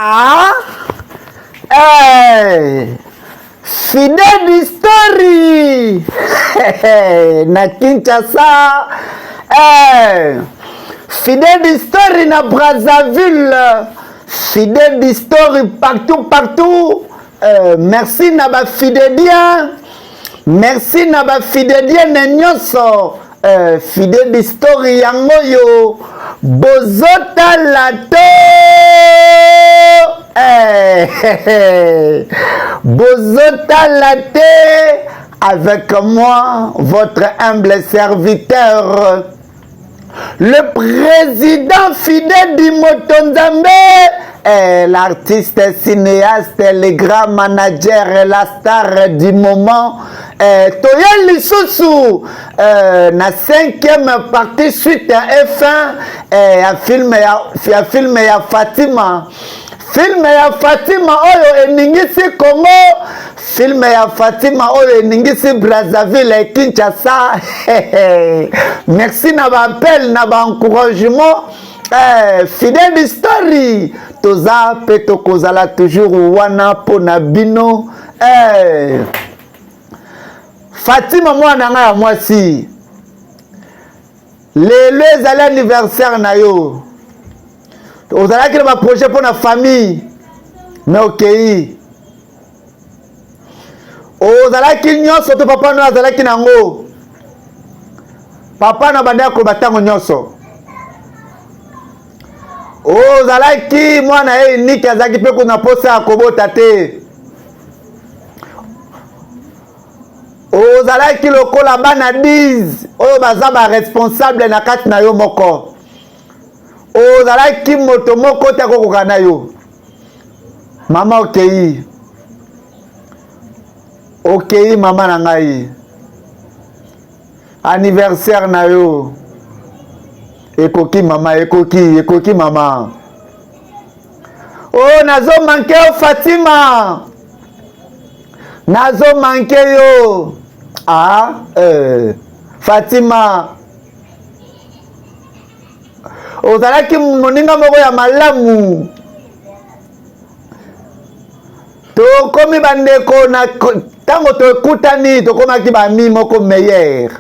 Ah, hey, Fidel Story na Kinshasa, hey, Fidel Story na Brazzaville, Fidel Story partout. Merci na ba Fidelien, merci na ba Fidelien na nyonso. Fidel Story yango yo bozota lato. Bozota laté avec moi, votre humble serviteur, le président fidèle du Motonzambe, l'artiste cinéaste, le grand manager, la star du moment. Toya Lissousou, na 5e partie suite à F1, à film ya Fatima. Film ya Fatima oyo eningisi Congo, film ya Fatima oyo eningisi Brazzaville et Kinshasa. Merci na ba appel na ba encouragement. Fidel Story toza peto kozala toujours wana pona bino. Fatima mwana nga ya mwasi. Lelo ezali anniversaire na yo. Vous allez créer un projet pour la famille. Mais ok. Vous allez créer un papa nous allez créer nango. Papa na banda ko batango nyoso. Vous allez créer moi na ni kazaki pe ko na posa kobota te. Vous allez créer le kola bana 10. Oyo bazaba responsable na kati na yo moko. Ozala ki moto moko te kokoka na yo. Mama okei. Okei mama na ngai. Anniversaire na yo. Ekoki mama, ekoki mama. Oh nazo manke yo Fatima. Nazo manke yo. Ah, Fatima. Ozalaki moninga moko ya malamu. Tokomi bandeko na tango tokutani tokomaki bami moko meilleur.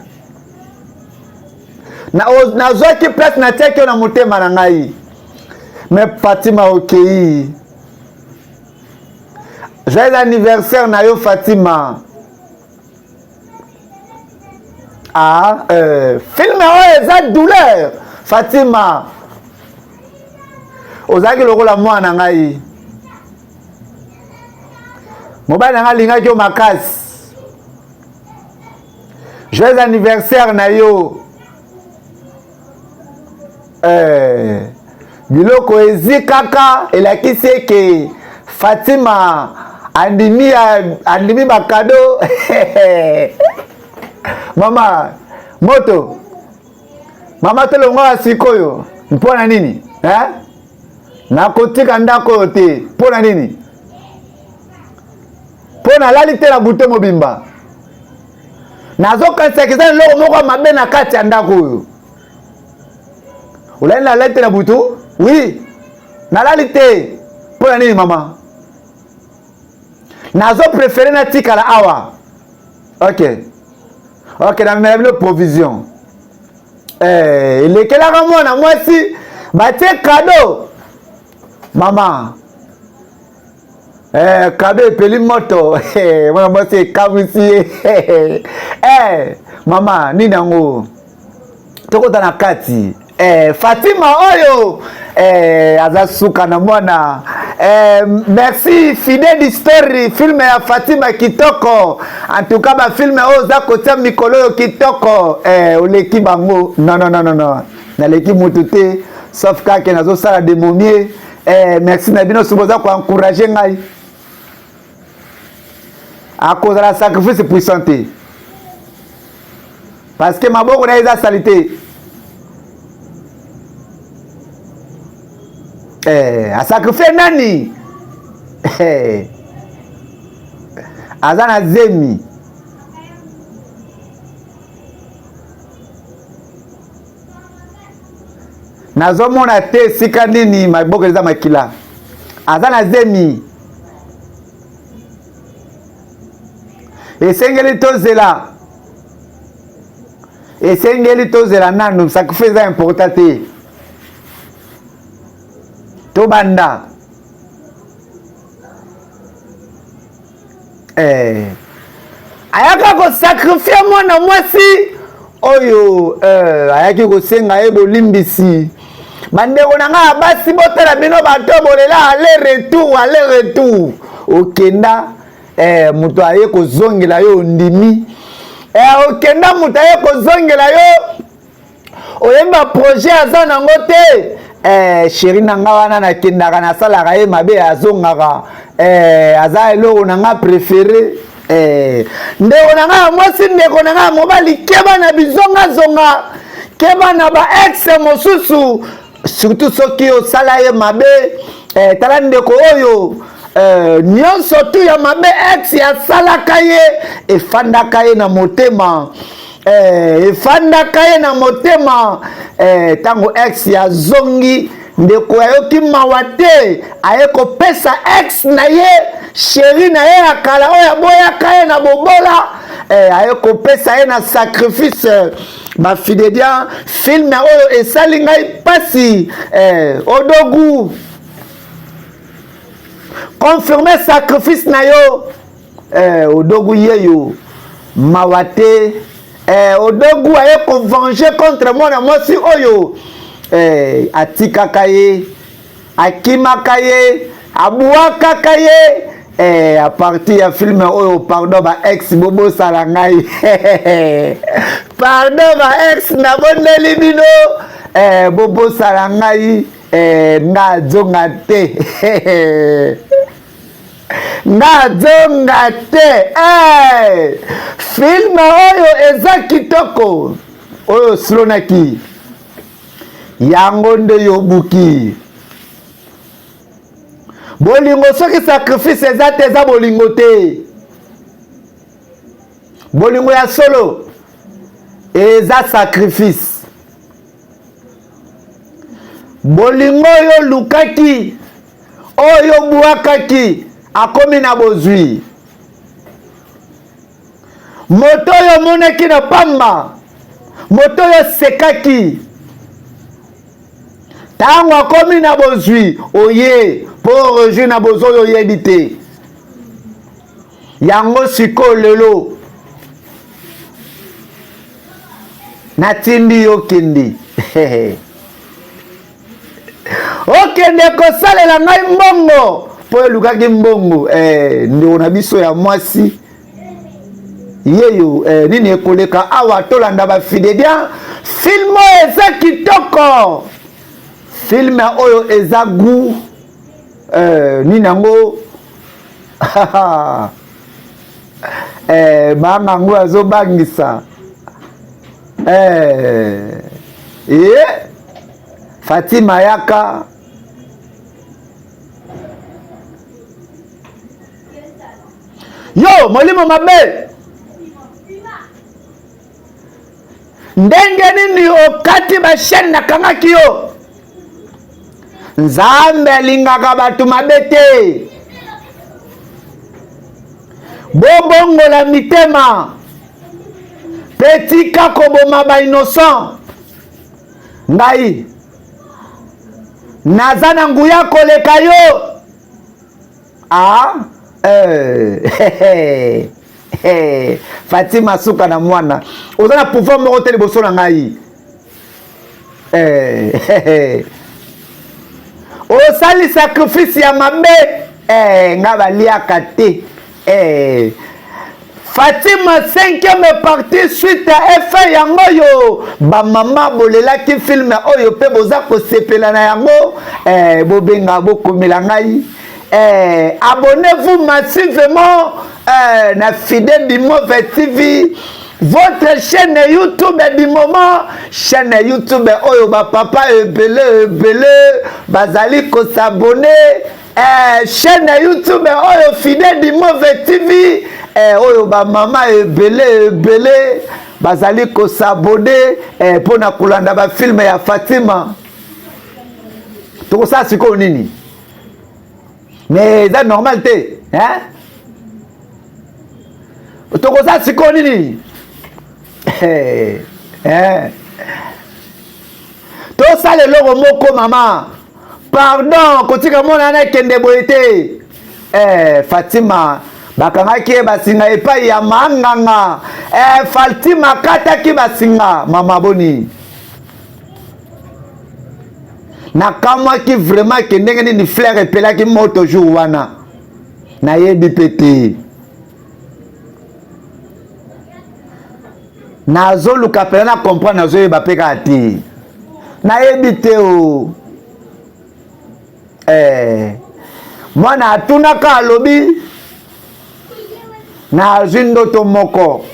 Na zwaki place na tiaki na motema na ngai. Mais Fatima okei. Joyeux anniversaire na yo Fatima. Ah, film oyo eza douleur. Fatima. Ozaki lokola mwana ngai. Mobali na ngai linga kyo makasi. Joyeux anniversaire na yo. Biloko ezi kaka elakisi ke Fatima andimi bakado. Mama moto. Mama telongo asikoyo. Mpona nini? Na kotika ndako te. Mpona nini? Mpona lali te na bute mobimba. Nazoka sekizana loko moko mabe na kati ya ndako oyo. Ulali na lali te na butu? Oui. Na lali te. Mpona nini mama? Nazo préféré na tika la awa. Ok. Ok, na mele provision. Lekelaka mwana mwasi batie kado. Mama. Kado epeli moto. Mwana mwasi kabisi. Mama, nini yango? Tokota na kati. Fatima oyo. Aza suka na mwana. Merci Fidel Story, film ya Fatima kitoko. En tout cas ba film oyo za kotia mikolo kitoko. Oleki bango. Non. Na leki mutu te sauf kake nazo sala de momier. Merci na bino suboza ko encourager ngai. À cause de la sacrifice puissant. Parce que maboko na eza salité. A sacrifié nani? Azana zemi. nazomona te sika nini maboko eza makila azana zemi esengeli tozela nanu sacrifice eza important te tobanda ayaka kosakrifie mwana mwasi oyo ayaki kosenga ye bolimbisi bandeko na nga basi botala bino bato bolela aller retour okenda muto aye kozongela yo ndimi okenda muto aye kozongela yo oyemba projet aza nango te chéri na nga wana nakendaka nasalaka ye mabe azongaka aza eloko na nga préféré ndeko na nga mwasi ndeko na nga mobali keba na bizongazonga keba na ba ex mosusu surtout soki osala ye mabe tala ndeko oyo nyonso tu ya mabe ex asalaka ye efandaka ye na motema tango ex ya zongi ndeko ayoki mawa te aye kopesa ex na ye chéri na ye ya kala oyo aboyaka ye na bobola aye kopesa ye na sacrifice bafidedia filme oyo esali ngai pasi odogu confirmer sacrifice na yo odogu yeyo mawa te odogu aye kovenger contre mwana mwasi oyo atikaka ye akimaka ye abuakaka ye a partir ya filme oyo pardon ba ex bobosala ngai pardon ba ex nabondeli bino bobosala ngai nga zonga te filme oyo eza kitoko oyo slonaki yango nde yobuki bolingo soki sacrifice eza te eza bolingo te bolingo ya solo eza sacrifice bolingo oyo lukaki oyo buakaki akomi na bozwi moto oyo moneki na pamba moto oyo sekaki tango akomi na bozwi oye po rejoindre na bozwi oyo oyebi te yango sikoyo lelo natindi yo kendi okende kosalela ngai mbongo po elukaki mbongo ndeko na biso ya mwasi yeyo nini ekoleka awa tolanda bafidedia filme oyo eza kitoko filme oyo eza gu nini yango bangango azobangisa Fatima yaka yo molimo mabe ndenge nini okati bashene nakangaki yo nzambe alingaka bato mabe te bobongola mitema petika koboma ba innocent ngai naza na nguya koleka yo Fatima suka na mwana oza na pouvoir moko te liboso na ngai osali sacrifice ya mabe nga baliaka te Fatima 5e partie suite à effet yango yo ba mama bolelaki filme oyo pe boza kosepela na yango bobenga bokomela ngai abonnez-vous massivement na Fidèle Bimove TV, votre chaîne YouTube du moment, chaîne YouTube oyo ba papa ebele bazali ko s'abonner, chaîne YouTube oyo Fidèle Bimove TV, oyo ba mama ebele bazali ko s'abonner pour na kulanda ba film ya Fatima. Toko sa siko nini? mais c'est normal te hein tokoza siko nini tosala eloko moko mama pardon kotika mona na kende boye te Fatima bakangaki ye basinga epai ya manganga Fatima kataki basinga mama boni nakamwaki vraiment ke ndenge nini fleur epelaki moto jour wana nayebi pe te nazoluka pela na comprendre nazoyeba mpe kaka te nayebi te o mwana atunaka alobi nazwi ndoto moko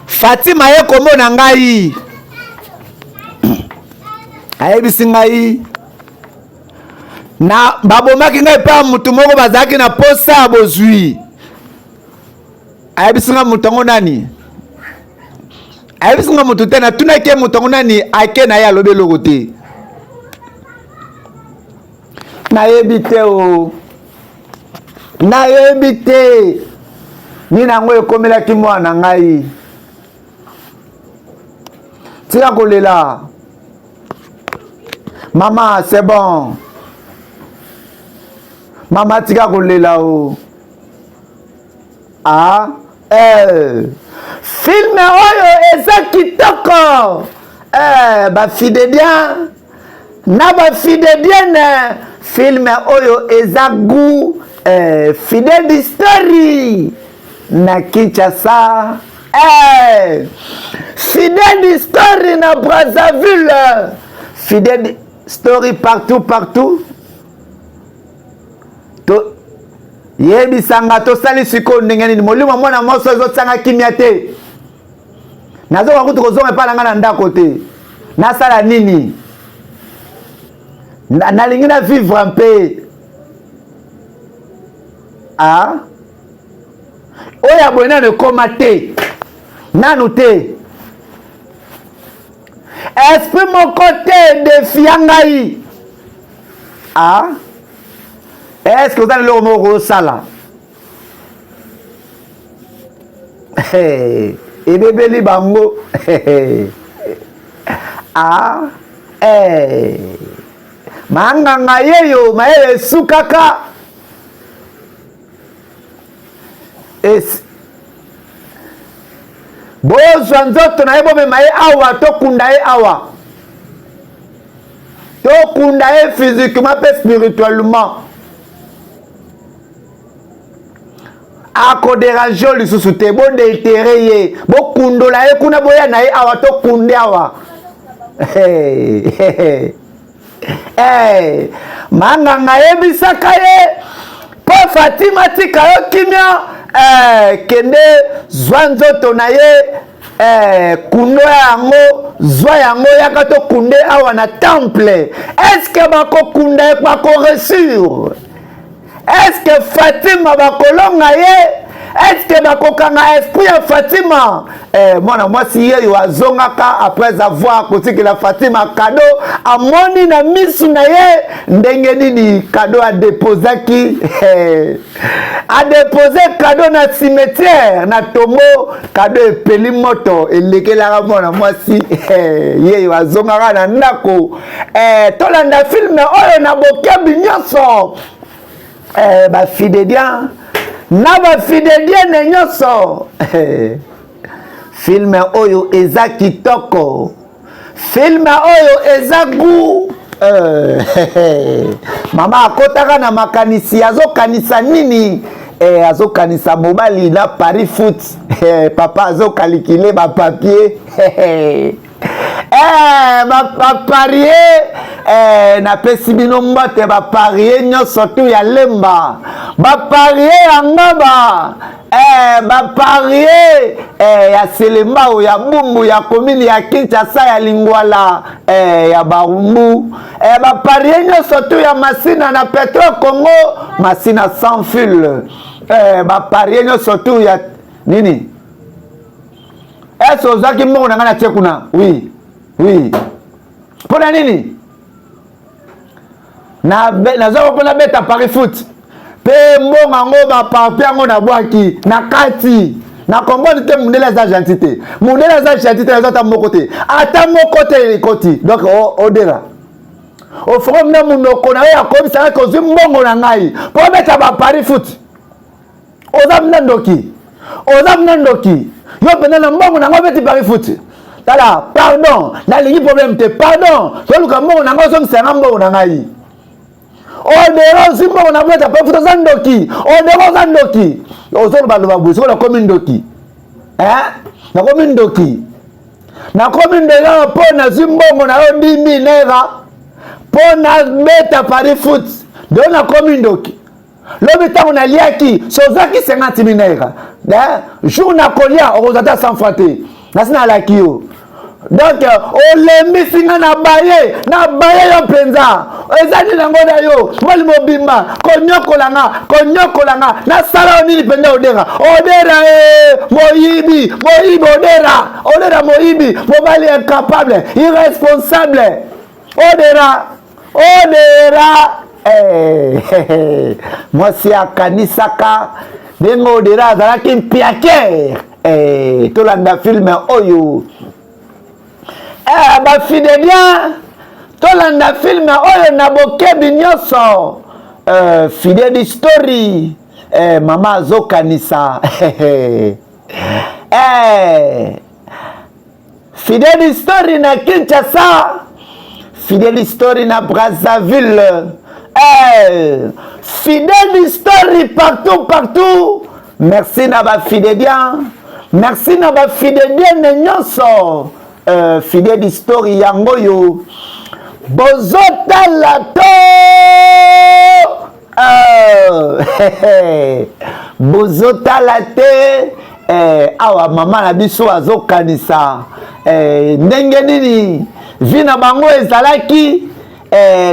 Fatima ye komona ngai ayebisi ngai na babomaki ngai pa mutu moko bazalaki na posa ya bozwi ayebisi ngai mutu yango nani ayebisi ngai mutu te natunaki ye mutu yango nani ake na ye alobi eloko te nayebi te o nayebi te nini yango ekomelaki mwana ngai tika kolela mama c'est bon mama tika kolela o filme oyo eza kitoko bafidedien na bafidedienne filme oyo eza gu Fidèle Story na Kinshasa Fidèle Story na Brazzaville Fidèle Story partout to yebisanga tosali siko ndenge nini molimo mwana moso ezosanga kimia te nazoka kutu kozonga epa nanga na ndako te nasala nini nalingi na vivre mpe oya boye nano ekoma te nanu te esprit moko te defia ngai est-ce que oza na eloko moko kosala ebebeli bango manganga yeyo mayele esukaka bozwa nzoto na ye bomema ye awa tokunda ye awa tokunda ye physiquement mpe spirituellement akoderange o lisusu te bodeitere ye bokundola ye kuna boya na ye awa tokunde awa manganga yebisaka ye po Fatima tika yo kimia kende zwa nzoto na ye kundo yango zwa yango yaka tokunde awa na temple est-ce que bakokunda ye bakoresure est-ce que Fatima bakolonga ye est-ce que bakokanga esprit ya Fatima mwana mwasi yeyo azongaka après avoir kotikela Fatima kado amoni na misu na ye ndenge nini kado adepozaki adepose kado na cimetière na tombo kado epeli moto elekelaka mwana mwasi yeyo azongaka na ndako tolanda filme oyo na bokebi nyonso bafidedien na bafidedienne nyonso filme oyo eza kitoko filme oyo eza gu mama akotaka na makanisi azokanisa nini azokanisa mobali na Paris foot papa azokalikile bapapier baparie napesi bino mbote baparie nyonso tu ya lemba baparie ya ngaba baparie ya selembao ya bumbu ya komini ya Kinshasa ya Lingwala ya Barumbu baparie nyonso tu ya masina na Petro Congo masina sans fil baparie nyonso tu ya nini ozaki mbongo na nga na tie kuna oui pona nini nazo ko na beta pari foot pe mbonga ngo ba papier ngo na bwaki na kati na comprendre te mundele za gentité mundele za gentité za ta mokote ata mokote ikoti donc odera au forum na munoko na ya ko bisa ko zimbongo na ngai po beta ba pari foot ozamna ndoki yo pena na mbongo na ngo beti pari foot tala pardon na lingi problème te pardon to luka mbongo na ngo so msenga mbongo na ngai odero simbo na beta pa futa zandoki odero zandoki ozolo baloba busi ko na komi ndoki na komi ndoki na komi ndela po na zimbongo na yo ndimi nera po na beta pari foot do na komi ndoki lobi tango na liaki sozaki 50 nera jour na kolia okozata sans fate nasina laki yo donc olembisinga na baye yo penza ezali nango na yo moli mobimba konyokolanga na sala nini penda odera moyibi odera moyibi mobali incapable irresponsable odera mwasi akanisaka ndenge odera azalaki mpiaker tolanda filme oyo bafidelia tolanda filme oyo na bokebi nyonso Fidel Story mama azokanisa Fidel Story na Kinshasa Fidel Story na Brazzaville Fidel Story partout merci na ba Fidelien merci na ba Fidelien nyonso Fidel Story yango yo bozotala to bozotala te awa mama na biso azokanisa ndenge nini vina bango ezalaki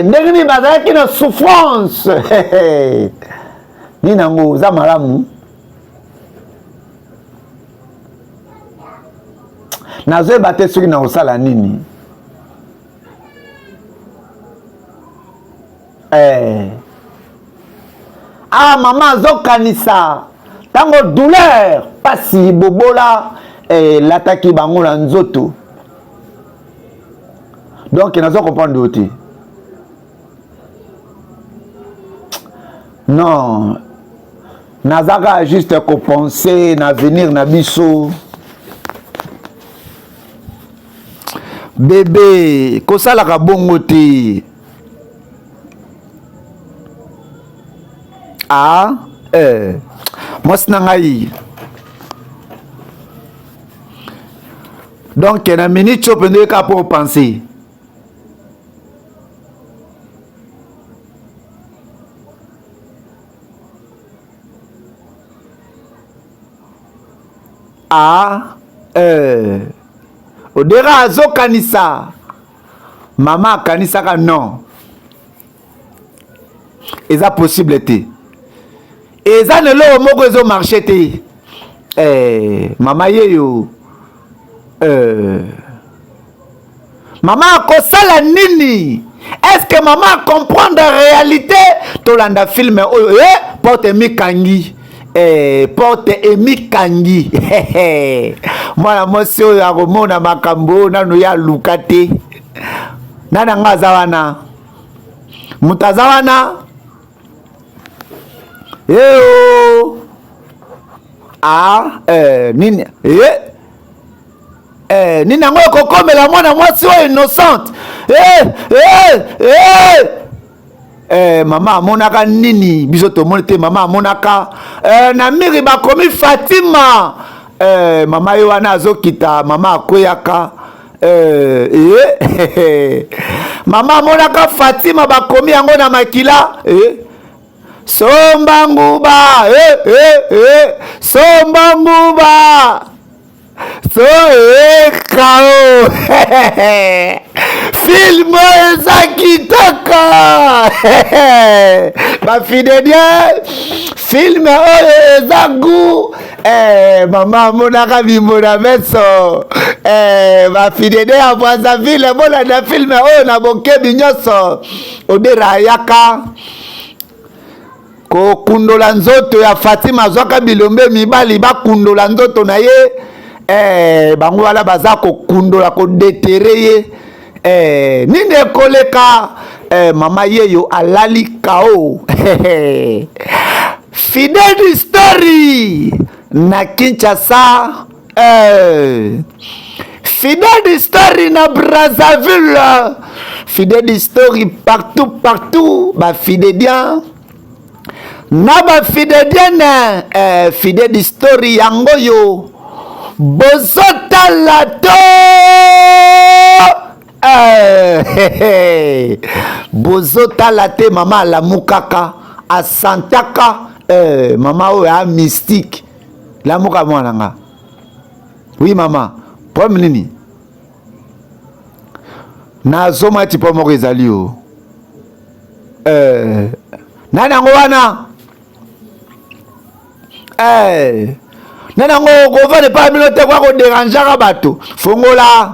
ndenge nini bazalaki na souffrance nini yango za malamu nazoyeba te soki na kosala nini mama azokanisa tango douleur pasi bobola lataki bango na nzoto donc nazo comprendre te non nazaka juste kopenser na avenir na biso bébé kosalaka bongo te mwasi na ngai donc na minute oyo pende ka po penser odera azokanisa mama akanisaka non eza possible te eza nelo moko ezo marché te mama yeyo mama akosala nini est-ce que mama comprendre réalité tolanda film oyo porte mikangi porte emikangi mwana mwasi oyo akomona makambo nano ya luka te nana nga aza wana moto aza wana nini nini yango ekokomela mwana mwasi oyo innocente mama amonaka nini biso tomoni te mama amonaka na miri bakomi Fatima mama ye wana azokita mama akweyaka mama amonaka Fatima bakomi yango na makila somba nguba somba nguba so kao film eza kitaka bafidelia film oyo eza gu Mama monaka bimona meso bafidede ya Brazzaville bona na filme oyo na bokebi nyonso odera yaka ko kundola nzoto ya Fatima zwaka bilombe mibali bakundola nzoto na ye bango wala baza ko kundola ko detere ye ninde koleka mama yeyo alali kao Fidèle Story na Kinshasa Fidèle Story na Brazzaville Fidèle Story partout ba fidèliens na ba fidèlienne Fidèle Story yango yo bozotala to bozotala te mama la mukaka asantaka mama oyo ya mystique la muka mwana nga oui mama problème nini na zoma ti po moko ezali o nani yango wana nani yango kovane pa bino te kwa koderangeaka bato fongola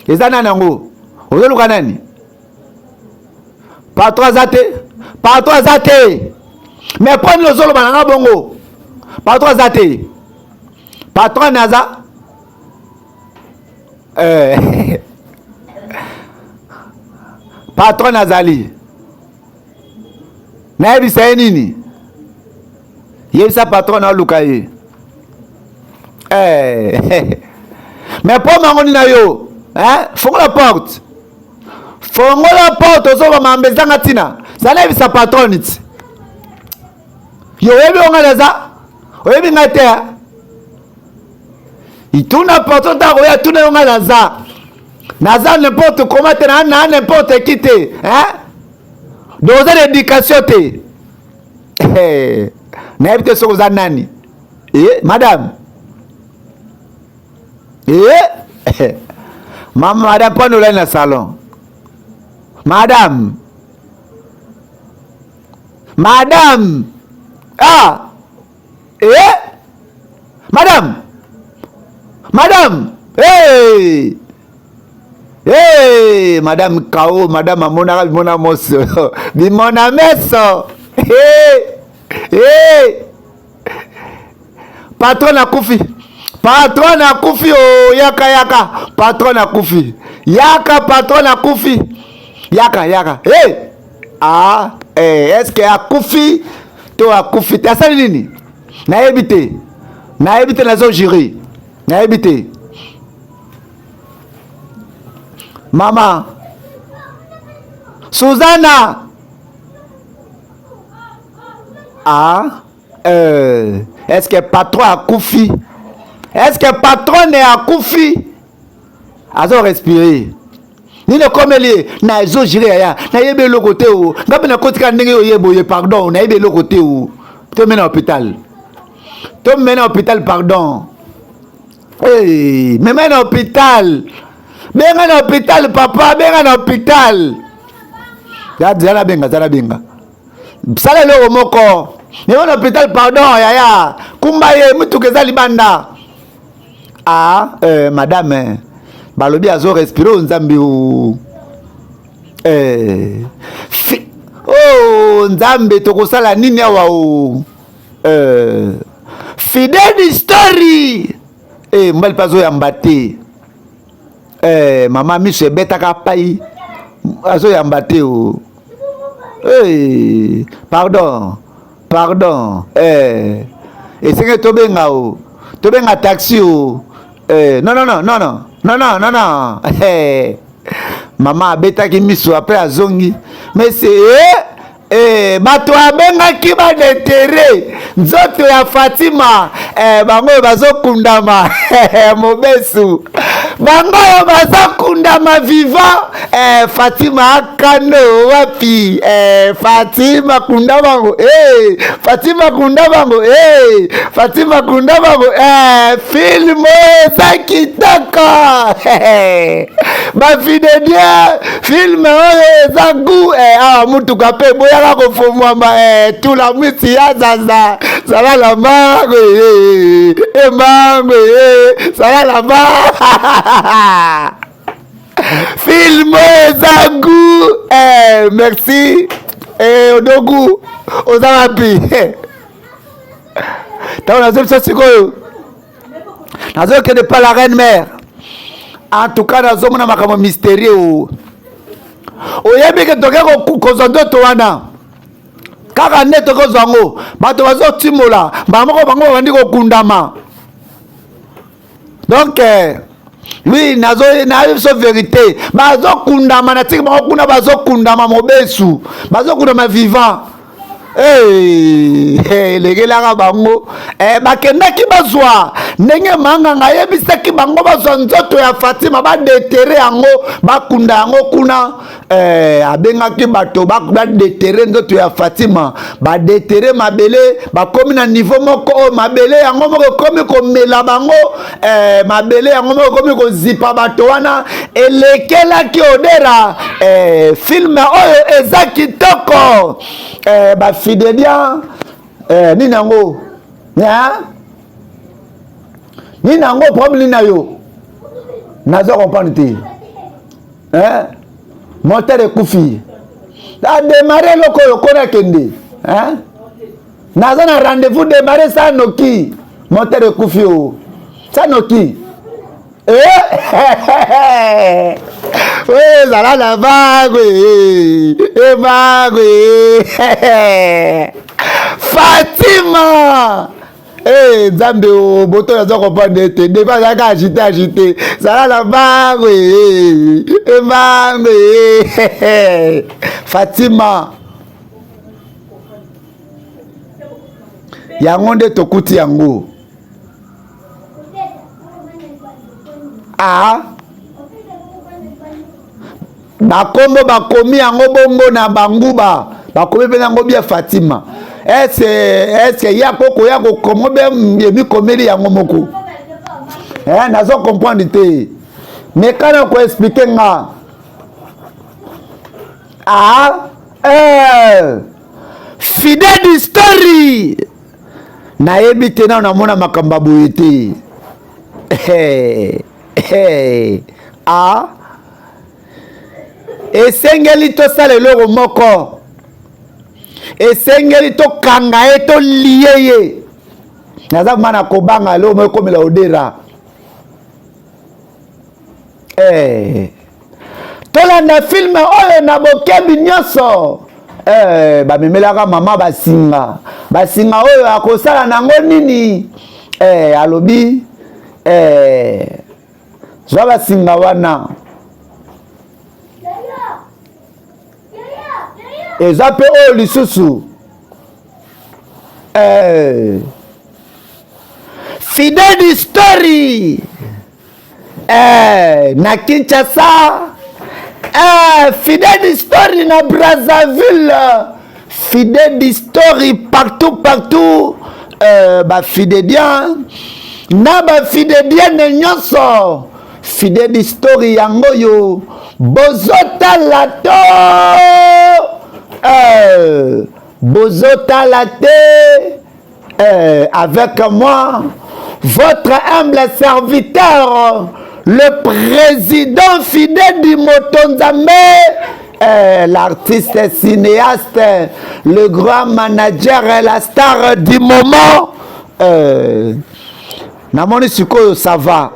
eza nani yango ozoluka nani patron aza te mais poni lozoloba nanga bongo patron aza te patron aza patron azali nayebisa ye nini yebisa patron aluka ye mais po mango nini na yo fongola porte ozoba mambezanga ntina zala yebisa patron ti yo oyebi onga naza oyebi ngai te ituna porte ntako oya tuna yonga naza n'importe comment te na n'importe qui te doza d'éducation te nayebi te soki oza nani madame madame mpona olai na salon madame madame madame kao madame amonaka bimona moso bimona meso patron akufi yaka patron akufi yaka est-ce que akufi to akufi te asali nini nayebi te nazo jiri nayebi te mama Suzana est-ce que patron akufi est-ce que patron akufi azo respirer nini komeli na ezo jiri ya na yebe lokote o ngabe na kotika ndenge oyeboye pardon na yebe lokote o to mena hôpital pardon mena hôpital benga na hôpital papa benga na hôpital zala benga sala lelo moko benga na hôpital pardon yaya kumba ye mutu keza libanda madame balobi azo respirer nzambi nzambe tokosala nini awa Fidèle Story mbali pazo yamba te mama miso ebetaka pai azo yamba te pardon esenge tobenga taxi non mama abetaki miso apres azongi mais c'est bato abengaki badetere nzoto ya Fatima bango bazokundama mobesu bango bazokundama vivant Fatima akano wapi Fatima kunda bango Fatima kunda bango film zakitaka bafidèle film oyo zagu mutuka pe boyaka kofomwamba tula mwisi ya zaza ça va là-bas, et mango, ça va là-bas. Film Zagou, merci, Odogu, Ozamapi. T'as un seul sikoyo. Nazo que de pas la reine mère. En tout cas, nazo mona makamo mystérieux. Oyebi ke toke ko zondo to wana. Kaka neto ko zango. Bato bazo timola. Bamoko bango bandi ko kundama. Donc oui, nazo na so vérité. Bazo kundama na tiki bango kuna bazo kundama mobesu. Bazo kundama vivant. Legelaka bango bakendaki bazwa ndenge manganga yebisaki bango bazwa nzoto ya Fatima badetere yango bakunda yango kuna abengaki bato badetere nzoto ya Fatima badetere mabele bakomi na niveau moko mabele yango moko komi komela bango mabele yango moko komi kozipa bato wana elekelaki odera film oyo eza kitoko Fidelia ninango ninango problème na yo nazo comprendre te moteur ekufi a démarrer loko yo kona kende nazo na rendez-vous démarrer ça noki moteur ekufi o ça noki oui, ça la vague, Fatima. Nzambe o boto ya zoko pa nete de pas agiter ça la vague, Fatima. Yango nde tokuti yango. Bakombo bakomi yango bongo na banguba bakomi pe yango bia Fatima est-ce ya koko ya kokomo be yemi komeli yango moko nazo comprendre te mais kana ko expliquer nga Fidèle story na yebi te na mona makamba boye te esengeli tosala eloko moko esengeli tokanga ye tolie ye naza mana kobanga eloko moko ekomela odera tolanda filme oyo na bokebi nyonso bamemelaka mama basinga oyo akosala nango nini alobi zwa basinga wana eza pe oyo lisusu Fidèle story na Kinshasa Fidèle story na Brazzaville Fidèle story partout bafidélien na bafidélienne nyonso Fidèle story yango yo bozotala to bozotala te avec moi votre humble serviteur le président Fidèle du Motonzambe l'artiste cinéaste le grand manager et la star du moment namoni sikoyo ça va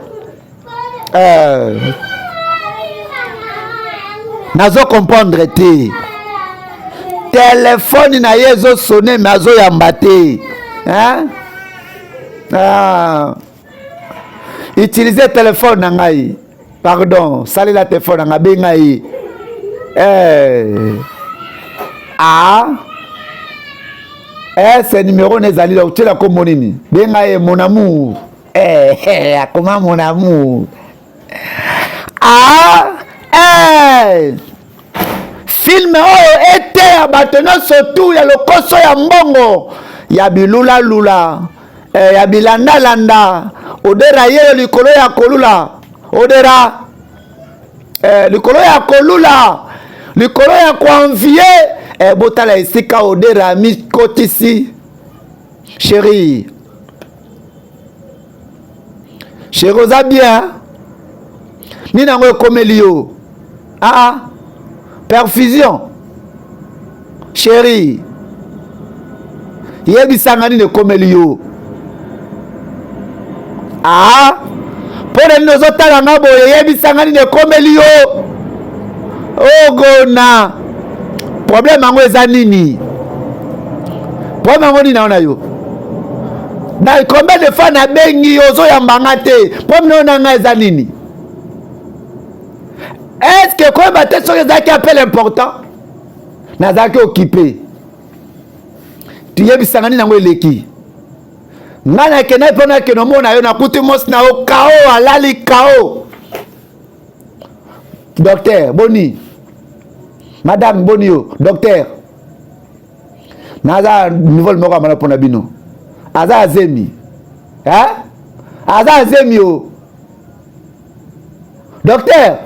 nazo comprendre te téléphone na yezo sonner mais azo yamba te utiliser téléphone na ngai pardon sali la téléphone na ngabe ngai ce numéro nezali la utila ko monini benga ye mon amour comment mon amour film oyo ete ya bato nyonso tu ya lokoso ya mbongo ya bilula ya bilandalanda odera ye likolo ya kolula odera likolo ya kolula likolo ya koanvie botala esika odera mikotisi Chérie. Chérie, oza bien. Ni nango komeli yo. Perfusion. Chérie. Yebisanga ni ne komeli yo. Pour les nozotala nga boye yebisanga ni ne komeli yo. Ogona. Problème ango eza nini? Problème ango ni na yo. Na combien de fois na bengi ozo ya mbangate? Problème na nga eza nini? Est-ce que quoi battre sur les qui appellent important? Nazaki occupé. Tu yebisanga ni nango eleki. Ngana kena pona keno mona yo na kuti mos na o kao alali kao. Docteur Boni. Madame Boni yo, docteur. Naza nouvelle moko amana pona bino. Aza azemi. Aza azemi yo. Docteur.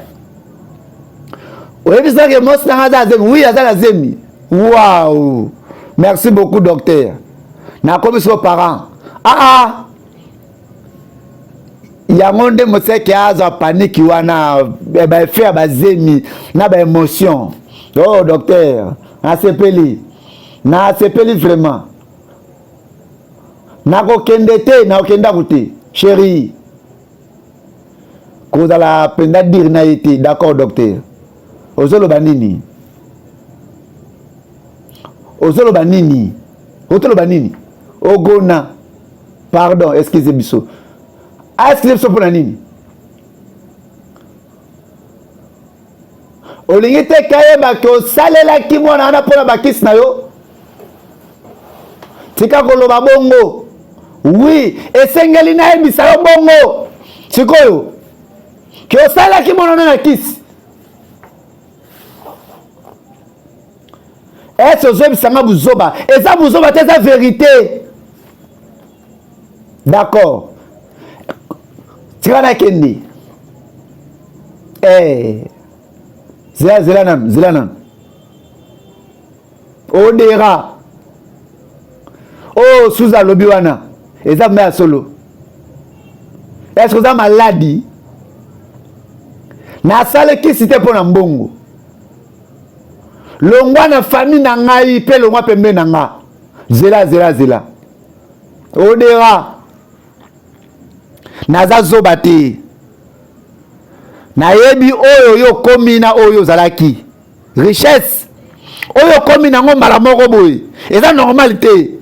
Oui, aza azemi. Waouh. Merci beaucoup, docteur. Na comme sur parents. Yango nde moseke aza panique wana ba fait bazemi na ba émotion. Oh docteur, na sepeli vraiment. Na ko kendete na okenda kote. Chérie. Ko la penda dire na été, d'accord docteur. Ozolo banini. Ozolo banini. Otolo banini. Ogona. Pardon, excusez-moi. Excusez-moi pour nini. Olingite kayeba ko salela kimona na pona bakis na yo. Tika koloba bongo. Oui, esengeli na ebisa yo bongo. Sikoyo. Ko salela kimona na kisi. Est-ce que vous buzoba? Et ça buzoba c'est la vérité. D'accord. Tu vas la kendi. Zilanan. Odera. Oh, Souza Lobiwana. Et ça me solo. Est-ce que vous avez maladie? Na sale qui c'était pour Nambongo. Longwa na famille na ngai pe longwa pembe na nga. Zela. Odera. Naza zobate. Na yebi oyo yo komi na oyo zalaki. Richesse. Oyo komi na ngo mala moko boy. Eza normalité.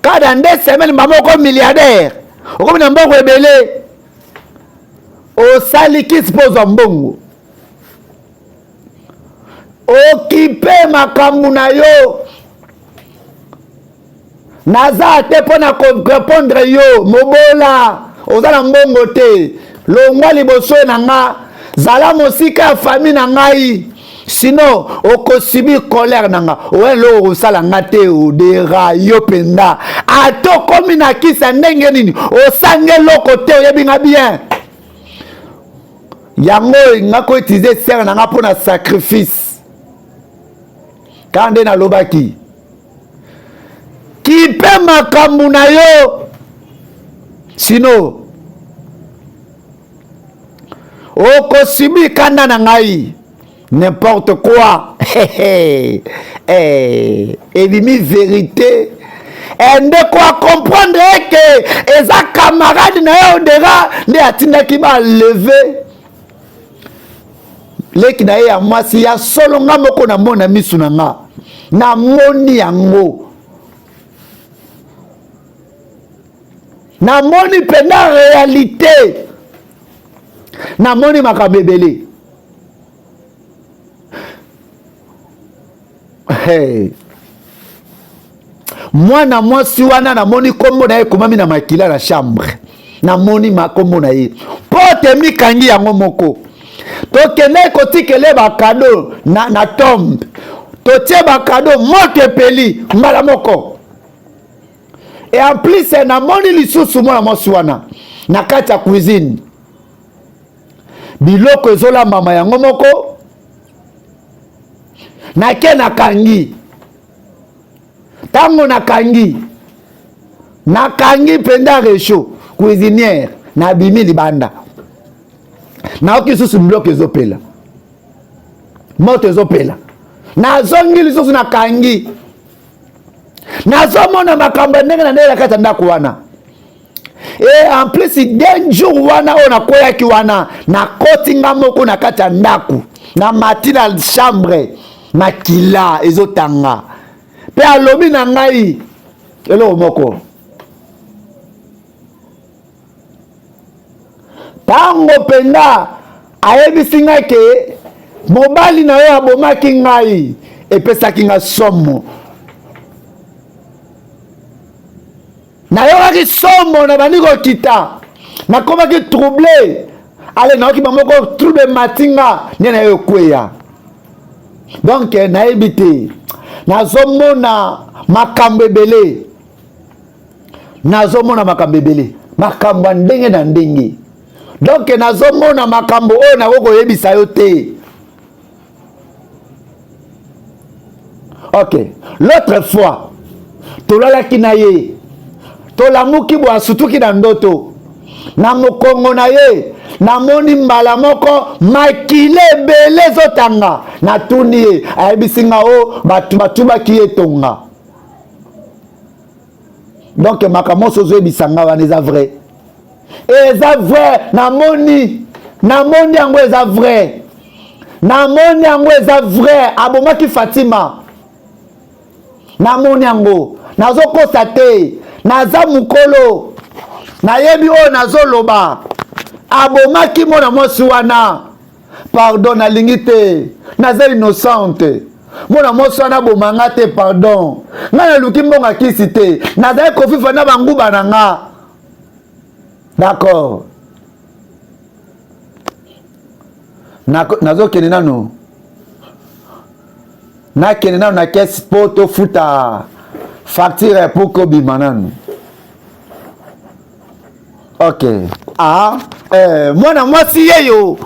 Quand dans 2 semaines mamoko milliardaire. Okomi na mboko ebele. O sali ki spoza mbongo. Occupé makambu na yo. Naza te pona répondre yo. Mobola. Ozala mbongo te. Longwa liboso na nga. Zala mosika famille na ngai. Sinon, okosibi colère na nga. Owe lo osala nga te odera yo penda. Ato komi na kisa ndenge nini. Osange loko te oyebi nga bien. Yango nga ko utiliser serre na nga pona sacrifice. Kande na lobaki kipe makambu na yo sino okosibi kanda na ngai n'importe quoi ebimi vérité ende quoi comprendre que eza camarade na yo ndera nde atindaki ba lever leki na ye ya mwasi ya solo nga moko na mona misu na nga na moni yango na moni penda réalité na moni makabebele mwana mwasi wana na moni kombo na ye komami na makila na chambre na moni makombo na ye pote mikangi yango moko tokende kotikele bakado na tombe totie bakado moto epeli mbala moko et en plus na moni lisusu mwana mwasi wana na kati ya cuisine biloko ezolambama yango moko nake nakangi ntango nakangi nakangi penda réchaud cuisinière na bimi libanda na oki susu bloc ezopela moto ezopela nazongi lisusu nakangi nazomona makambo ndenge na ndenge na kati ya ndako wana et en plus d'un jour wana oyo nakweyaki wana nakotinga moko na kati ya ndako na mati na chambre makila ezotanga mpe alobi na ngai eloko moko ntango mpenza ayebisi ngai ke mobali na yo abomaki ngai epesaki nga somo nayokaki somo na bandi kokita nakomaki trouble ale nayoki bamoko trouble matinga nde na yo ekweya donc nayebi te nazomona makambo ebele makambo ya ndenge na ndenge donc nazomona makambo oyo nakoki koyebisa yo te. Ok, l'autre fois tolalaki na ye tolamuki bo asutuki na ndoto na mokongo na ye namoni mbala moko makile ebele ezotanga natuni ye ayebisi nga o bato batubaki ye tonga donc makambo nyonso ozoyebisa nga wana eza vrai namoni yango eza vrai abomaki Fatima namoni yango nazokosa te naza mukolo nayebi oyo nazoloba abomaki mwana mwasi wana pardon nalingi te naza innocente mwana mwasi wana abomanga te pardon ngai naluki mbongo kisi te nazali kofifa na banguba na nga d'accord nazokende nano nakende nano na kesi po tofuta facture pour kobima nano ok mwana mwasi yeyo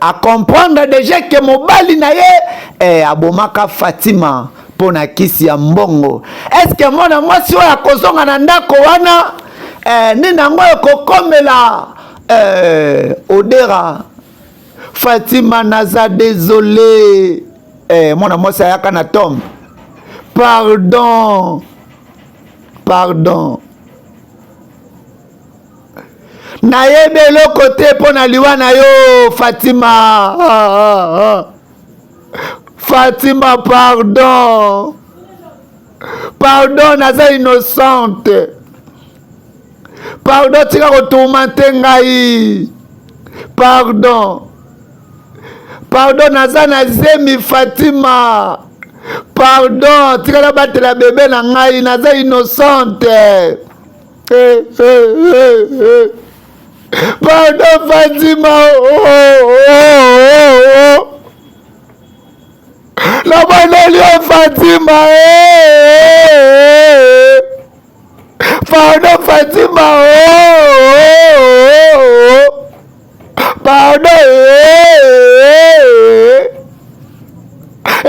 a comprendre déjà que mobali na ye abomaka Fatima mpo na kisi ya mbongo. Est-ce que mwana mwasi oyo akozonga na ndako wana nde nango ekokomela odera Fatima naza désolé mwana mwasi ayaka na tombe pardon nayebi eloko te mpo na liwa na yo Fatima Fatima pardon naza innocente pardon tika kotourmente ngai pardon naza na zemi Fatima pardon tika na batela bebe na ngai naza innocente pardon Fatima la bonne Fatima pardon Fatima pardon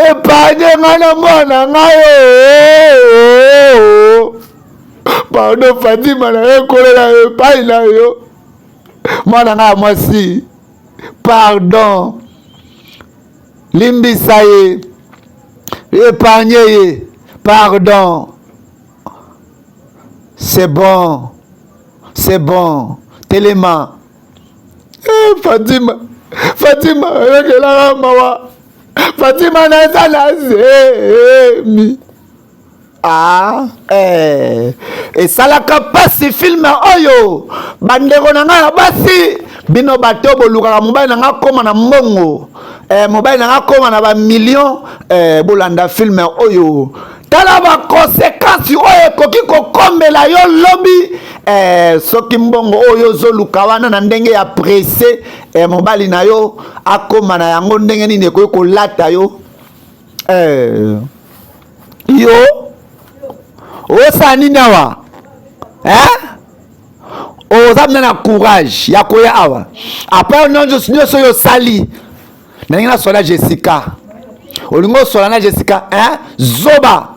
épargne ngana mwana ngayo pardon Fatima na ekolela epai na yo mwana nga mwasi pardon limbisa ye épargne ye pardon c'est bon telema Fatima rekelaka mawa Fatima naza na zemi esalaka pasi filme oyo bandeko na ngai basi bino bato bolukaka mobali na ngai koma na mbongo mobali na ngai koma na bamillion bolanda filme oyo tala bakonsekansi oyo ekoki kokombela yo lobi soki mbongo oyo ozoluka wana na ndenge ya presse mobali na yo akoma na yango ndenge nini ekoki kolata yo yo osala nini awa oza mna na courage ya koya awa apres nyonso oyo osali ndenge nasola Jessica olingi osola na Jessica zoba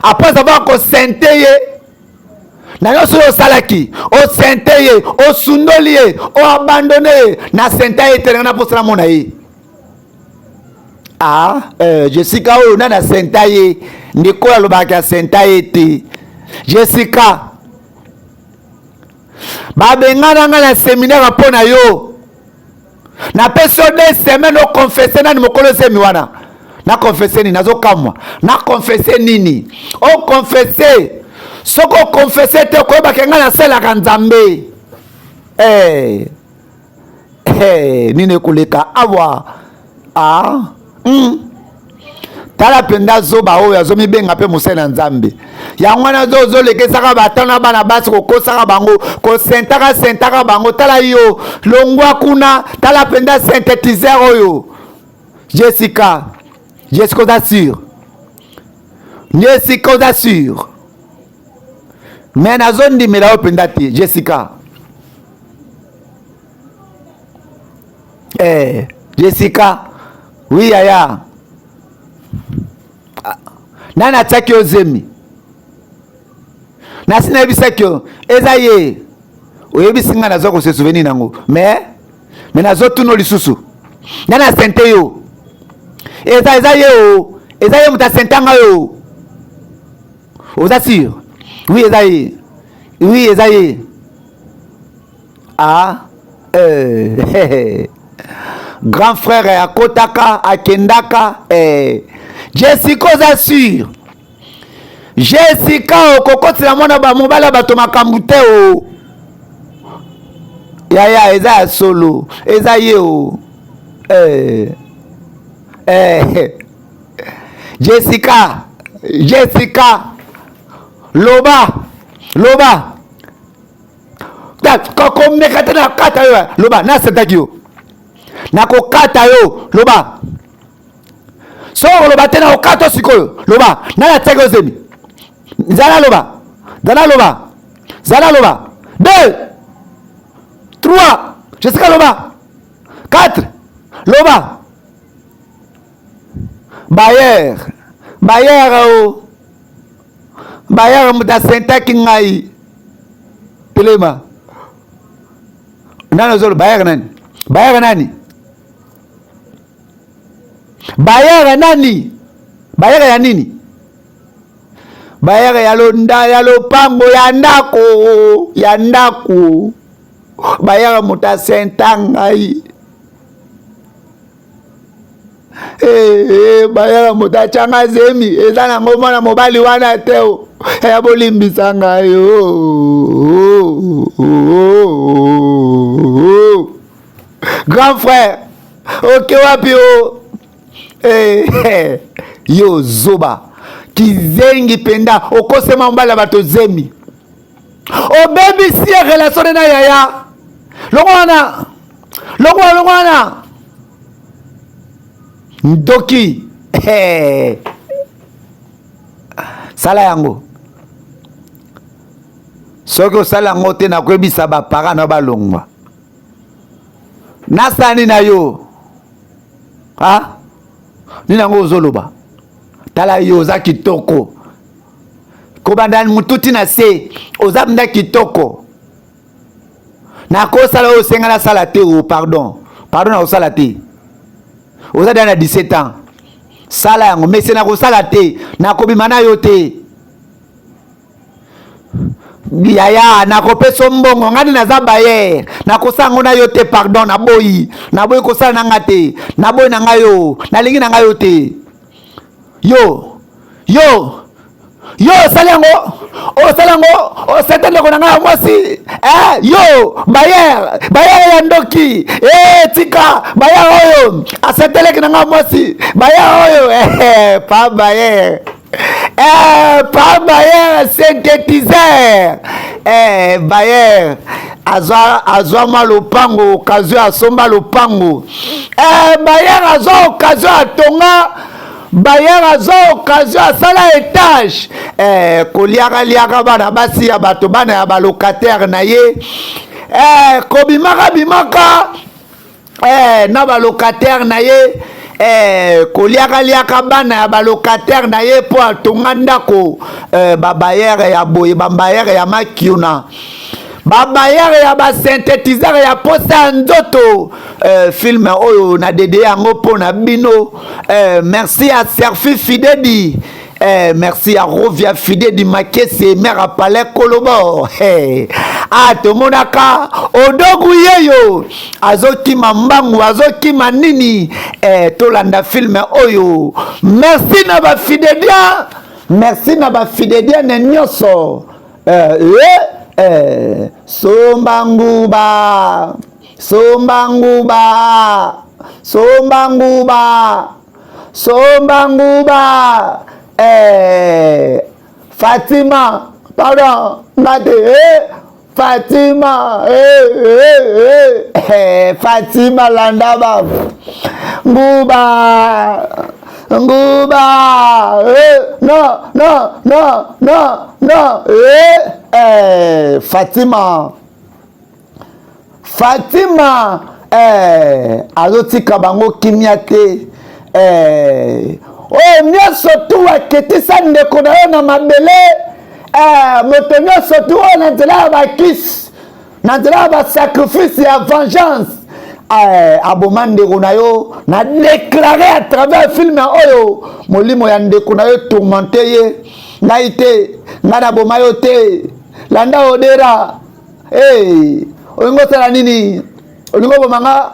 apres avoir kosente ye na so salaki o senteye o sundoliye o abandonné na sentaye telena posala mona ye Jessica o na sentaye ndiko alobaka sentaye te Jessica babengana nga na séminaire pona yo na peso de semaine o confesser na mokolo semi wana na confesser nini nazo kamwa na confesser nini o confesser soko confesser te ko ba kenga na sala ka nzambe nini kuleka awa tala penda zoba oyo azomi benga pe musena nzambe yango na zo lekesaka batana bana basi kokosaka bango ko sentaka bango tala yo longwa kuna tala penda synthétiseur oyo Jessica t'assure mais nazo ndimela openda te Jessica Jessica oui yaya nana tsaki ozemi nasina yebisaki yo eza ye oyebisi nga nazo kose souvenir nango mais nazo tuno lisusu nana sente yo eza ye o eza ye muta sentanga yo oza sûr oui eza ye grand frère akotaka akendaka Jessica oza sûr Jessica okokotela mwana ba mobala bato makambu te o yaya eza ya solo eza ye o Jessica loba kokomeka te na kata yo loba nasentaki yo nakokata yo loba soko loba te na okata sikoyo loba nana tseke ozemi zala loba 2 3 Jessica loba 4 loba Bayer muta sentaki ngai telema nana zolo Bayer nani Bayer ya nini Bayer ya londa ya lopango ya ndako Bayer muta sentangai Bayer muta changa zemi eza na ngoma na mobali wana teo ya bolimbisa ngai grand frère ok wapi o yo zoba kizengi penda okosema mbala bato zemi obebisi ya relation na yaya longwana ndoki sala yango soki osala yango te nakoyebisa bapara na balongwa nasani na yo nini yango ozoloba tala yo oza kitoko kobanda mututi na se oza mda kitoko nakosala oyo osenga nasala te o pardon na osala te oza dana 17 ans sala yango mese nakosala te nakobima na yo te yaya nakopesa mbongo ngani naza Bayer nakosala ngo na yo te pardon naboyi kosala na nga te naboyi na nga yo nalingi na nga yo te yo osala yango osetende ko na nga mwasi yo Bayer ya ndoki tika Bayer oyo aseteleki na nga mwasi Bayer oyo pa Bayer synthétiseur Bayer azwa malopango occasion asomba lopango Bayer azwa occasion atonga Bayer azwa occasion asala étage koliaka bana basi ya bato bana ya balocataire na ye kobimaka na balocataire na ye koliaka bana ya balocataire na ye po atonga ndako babayere ya boye babayere ya makiuna babayere ya basynthétiseur ya posa ya nzoto film oyo na dede yango mpo na bino merci à Serfi Fidedi merci à Rovia Fidedi Makesi mère à Palais Kolobo tomonaka odogu yeyo azokima mbangu azokima nini tolanda film oyo merci na ba Fidedia merci na ba Fidedia ne nyonso sombanguba sombanguba sombanguba sombanguba Fatima pardon ngate Fatima Fatima landaba nguba nguba no no no no no Fatima Fatima azotika bango kimia te nyonso tu aketisa ndeko na yo na mabele moto nyonso tu oyo na nzela ya bakisi na nzela ya basacrifice ya vengeance aboma ndeko na yo na déclaré à travers film oyo molimo ya ndeko na yo tourmente ye ngai te ngai naboma yo te landa odera olingo osala nini olingo bomanga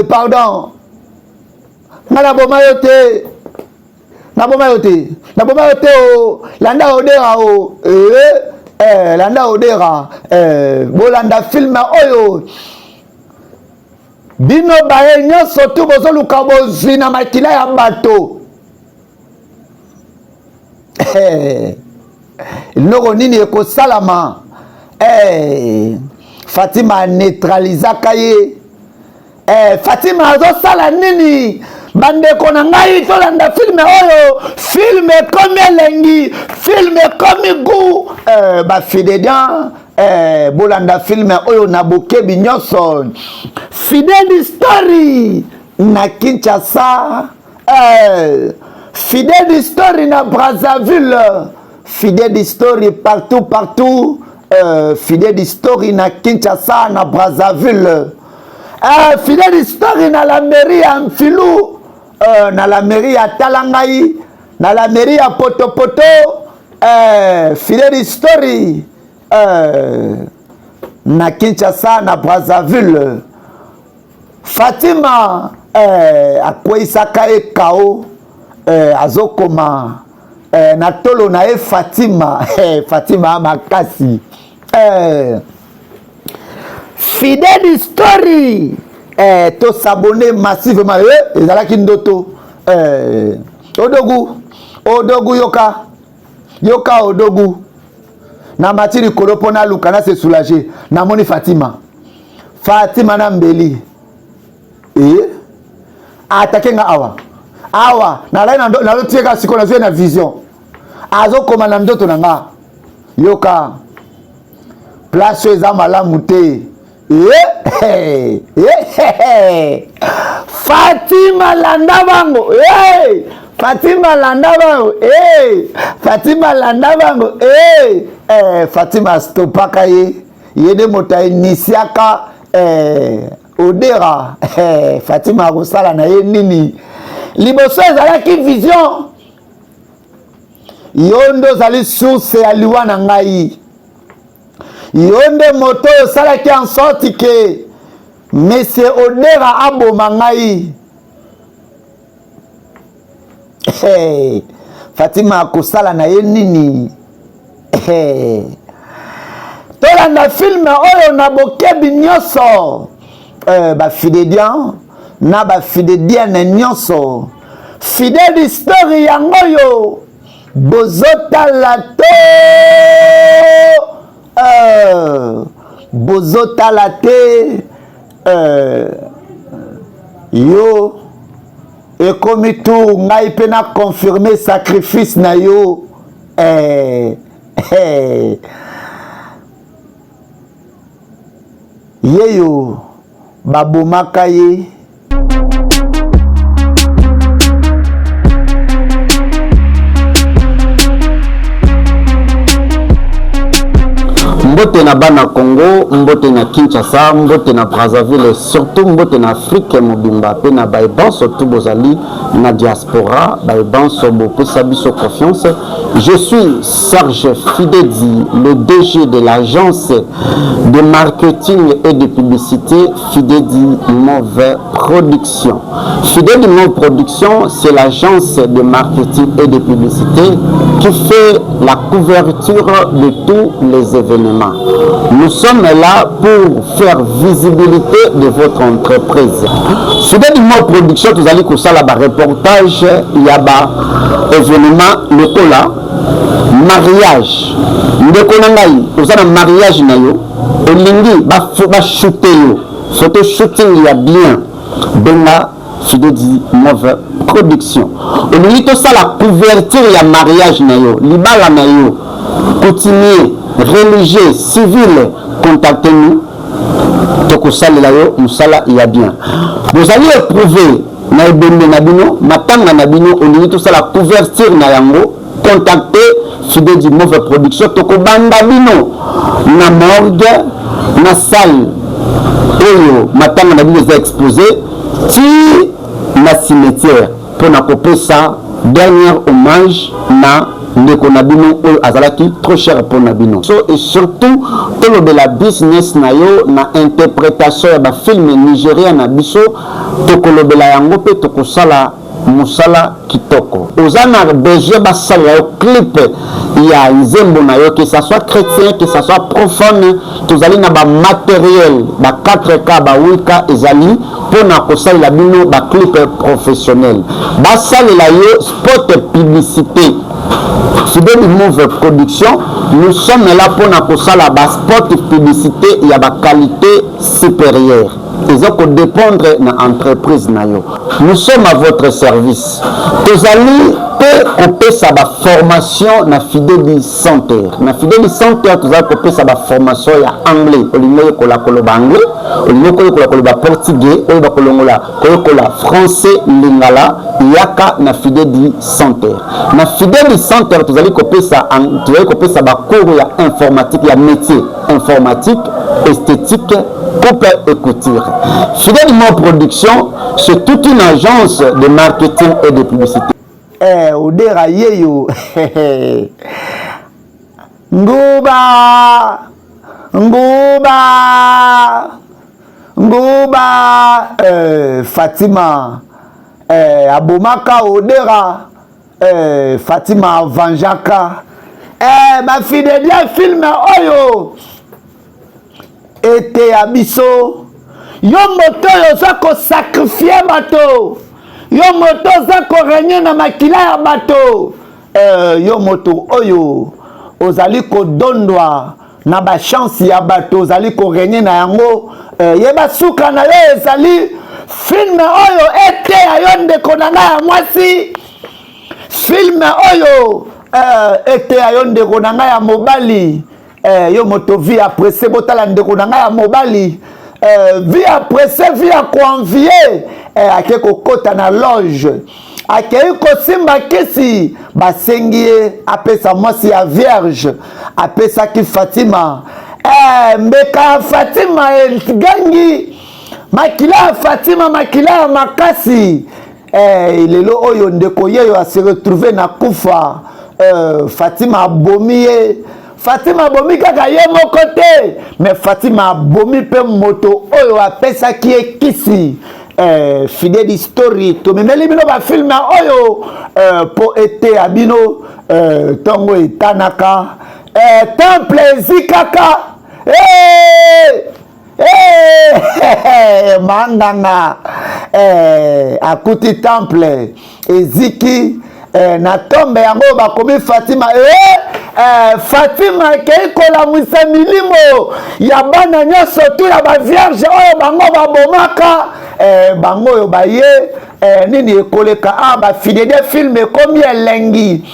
pardon ngai naboma yo te naboma yo te o landa odera o landa odera bolanda film oyo bino baye nyonso tu bozoluka bozwi na makila ya bato eloko nini ekosalama Fatima neutralizaka ye Fatima azosala nini bandeko na ngai tolanda filme oyo filme komi elengi filme komi gu bafidedian bolanda filme oyo na bokebi nyonso Fidèle Story na Kinshasa Fidèle Story na Brazzaville Fidèle Story partout Fidèle Story na Kinshasa na Brazzaville Fidèle Story na la mairie ya Mfilou na la mairie ya Talangai na la mairie ya Potopoto Fidèle Story na Kinshasa na Brazzaville Fatima akweisaka ekao azokoma na tolo na Fatima Fatima makasi Fidèle Story to s'abonner massivement ezalaki ndoto odogu yoka odogu na matiri kolopo na luka na se soulager na moni Fatima na mbeli atake nga awa na lai na lotieka siko na zwe na vision azokoma na ndoto na nga yoka place eza malamu te Fatima landa bango Fatima landa bango Fatima landa bango Fatima stopaka ye yede mota initiaka odera Fatima akosala na ye nini liboso ezalaki vision yo nde ozali source ya liwa na ngai yo nde moto osalaki en sorte ke monsieur odera aboma ngai Fatima akosala na ye nini tolanda filme oyo na bokebi nyonso bafidedian na bafidediane nyonso Fidèle Story yango yo bozotala te yo ekomi tu ngai pe na confirmer sacrifice na yo yeyo babomaka ye Mbote na bana Congo, mbote na Kinshasa, mbote na Brazzaville, surtout mbote na Afrique mobimba pe na baiban surtout bozali na diaspora, baiban sobo pe sabiso confiance. Je suis Serge Fidedi, le DG de l'agence de marketing et de publicité Fidedi Move Production. Fidedi Move Production, c'est l'agence de marketing et de publicité qui fait la couverture de tous les événements. Nous sommes là pour faire visibilité de votre entreprise. Fidedi Move Production, vous allez ça là reportage, il y a événement local là, mariage. Ndeko nangai, vous avez un mariage na yo, olingi ba shooter yo. Photo shooting il y a bien. Benga Fidedi Move Production. Olingi to ça la couverture il y a mariage na yo, libala na yo. Continuez, religieux, civil, contactez-nous. Toko salela yo, musala il y a bien. Vous allez éprouver na ebembe na bino, matanga na bino, olingi to ça la couverture na yango. Contactez Fidedi Move Production. Toko banda bino na morgue, na salle oyo matanga na bino exposé ti na cimetière pour na couper ça dernier hommage na ndeko na bino oyo azalaki trop cher pour na bino. So et surtout tolo de la business na yo na interprétation ya ba film nigérien na biso tokolobela yango pe tokosala musala kitoko. Ozana besoin basala yo clip ya nzembo na yo, que ça soit chrétien, que ça soit profane, tozali na ba matériel ba 4K ba 8K ezali pour na kosala bino ba clip professionnel. Basala la yo spot publicité. Fidedi Move Production, nous sommes là pour na kosala ba spot publicité ya ba qualité supérieure. Ils ont dépendre de l'entreprise. Nous sommes à votre service. Vous allez couper sa formation na Fidedi Center. Na Fidedi Center, vous allez couper sa formation en anglais. Vous allez couper anglais, vous allez couper portugais, vous allez couper français, lingala, yaka na Fidedi Center. Na Fidedi Center, vous allez couper sa cours informatique, il y a métier informatique, esthétique, coupe et couture. Fidedi Move Production, c'est toute une agence de marketing et de publicité. Odera yeyo. Nguba. Fatima. Abomaka Odera. Fatima Vanjaka. Ma Fidedi film oyo. Ete abiso yo moto yo zako sacrifier bato, yo moto zako régner na makila ya bato, yo moto oyo ozali ko dondwa na ba chance ya bato, ozali ko régner na yango, yeba suka na yo ezali film oyo ete ayo ndeko na nga ya mwasi, film oyo ete ayo ndeko na nga ya mobali. Yo moto vie apprécié botala ndeko na nga ya mobali, vie apprécié, vie à convier, ake kokota na loge, ake kosimba kisi basengie apesa mwasi ya vierge, apesa ki Fatima, mbeka Fatima gangi, makila Fatima, makila makasi, lelo oyo ndeko yeyo a se retrouver na kufa, Fatima abomiye. Fatima bomi kaka ye moko te, mais Fatima bomi pe moto oyo apesa ki ekisi. Fidedi story to memeli bino ba film oyo po ete abino tongo etanaka temple zikaka manganga akuti temple eziki na tombe yango bakomi Fatima Fatima kei kola mwisa milimo ya bana nyoso tu ya ba vierge oyo bango babomaka bango oyo baye nini ekoleka ba Fidedi film ekomi elengi,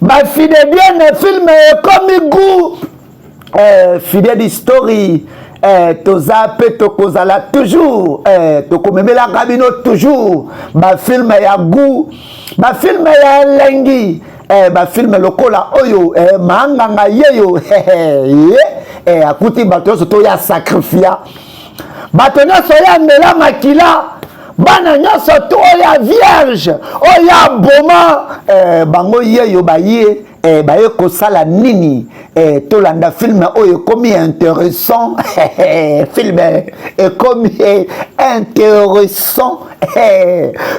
ba Fidedi film ekomi gu, Fidedi story toza pe tokozala toujours tokomemela kabino toujours ba film ya gu, ba film ya elengi, ba film lokola oyo manganga yeyo akuti bato nyonso to ya sacrifia bato nyonso ya mela makila bana nyonso to ya vierge oya boma bango yeyo baye baye kosala nini tolanda film oyo ekomi intéressant film ekomi intéressant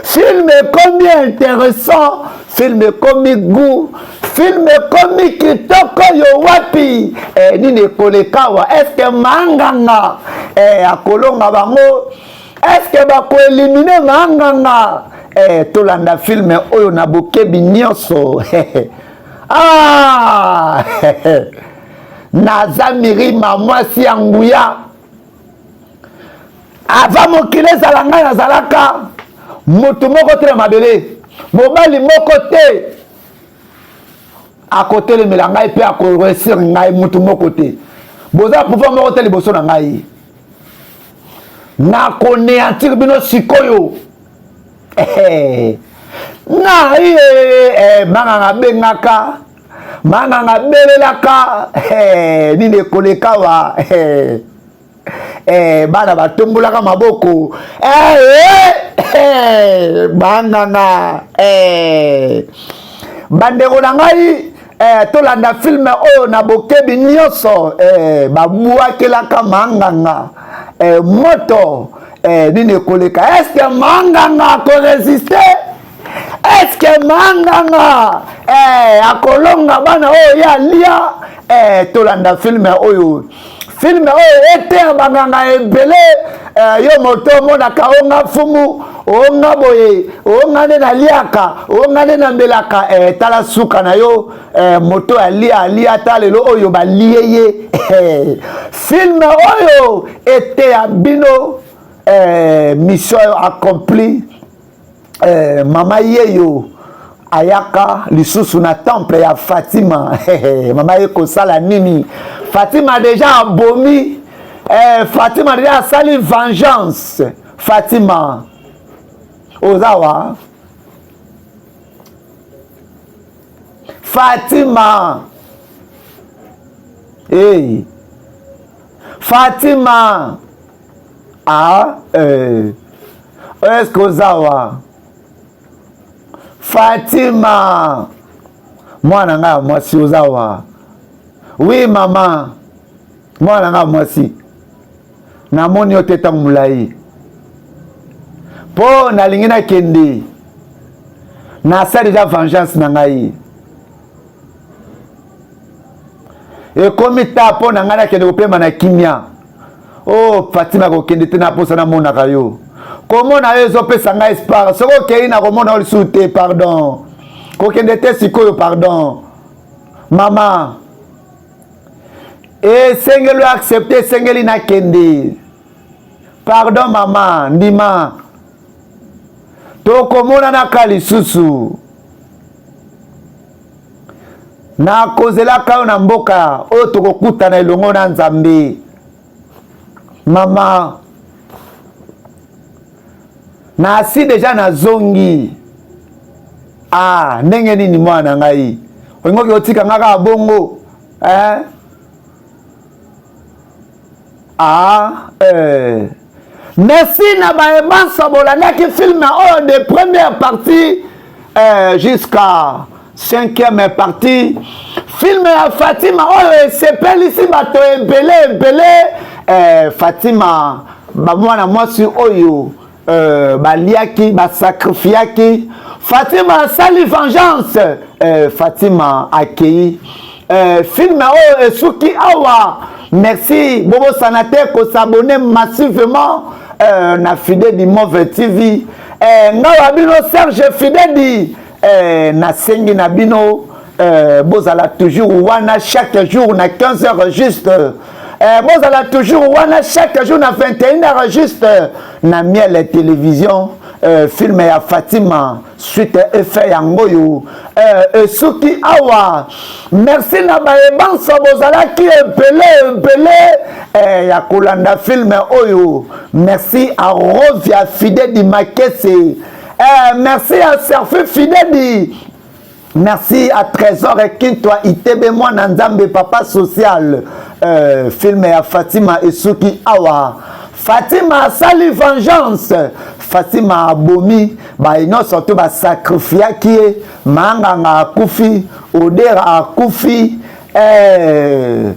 film ekomi intéressant film ekomi goût film ekomi kitoko yo wapi nini ekolekawa eske manganga akolonga bango eske bakoelimine manganga tolanda film oyo na bokebi nyonso ah naza mirima mwasi ya nguya ava mokili ezala ngai nazalaka motu moko te na mabele mobali moko te akotelemela ngai mpe akoresir ngai motu moko te boza pouvoir moko te liboso na ngai nakoneantir bino sikoyo ngai manganga bengaka manganga belelaka nini ekoleka wa bana batombolaka maboko manganga bandeko na ngai tolanda filme oyo na bokebi nyonso babuakelaka manganga moto nini ekoleka eske manganga akoresiste eske manganga akolonga bana oyo ya lia tolanda filme oyo ete banganga ebele yo moto omonaka onga fumu onga boye onga nde naliaka onga nde nambelaka tala suka na yo moto alia ta lelo oyo balie ye filme oyo ete ya bino mission accomplie mama yeyo ayaka lisusu na temple ya Fatima mama ye kosala nini Fatima déjà abomi Fatima déjà asali vengeance Fatima ozawa Fatima hey Fatima est-ce que ozawa Fatima mwana nga mwasi ozawa oui mama mwana nga mwasi namoni yo te ntango molai mpo nalingi nakende nasali deja vengeance na ngai ekomi ta mpo na ngai nakende kopema na kimia o Fatima kokende te na mposa namonaka yo komona yo ezopesa ngai espoir soki okei na komona yo lisusu te pardon kokende te sikoyo pardon mama esengeli accepte esengeli nakende pardon mama ndima tokomonanaka lisusu nakozelaka yo na mboka oyo tokokutana elongo na Nzambe mama nasi deja nazongi ndenge nini mwana ngai olingoki otika ngaka bongo merci na baebanso bolandaki filme oyo de première partie jusqu'à 5e partie filme ya Fatima oyo esepelisi bato ebele Fatima bamwana mwasi oyo baliaki basacrifiaki Fatima asali vengeance Fatima akei filme oyo esuki awa merci bobosana te kosabone massivement na Fidedi Move TV ngawa bino Serge Fidedi nasengi na bino bozala toujours wana chaque jour na 15h juste bozala toujours wana chaque jour na 21h juste na Miel Télévision film ya Fatima suite effet yango yo esuki awa merci na baebanso bozalaki ebele ya kolanda film oyo merci à Rovia Fidedi Makese merci à Serfe Fidedi merci à Trésor et Kintwa Itebe Mwana Nzambe papa social film ya Fatima esuki awa. Fatima asali vengeance. Fatima abomi ba inoso to ba sacrifia kie manganga akufi, Odera akufi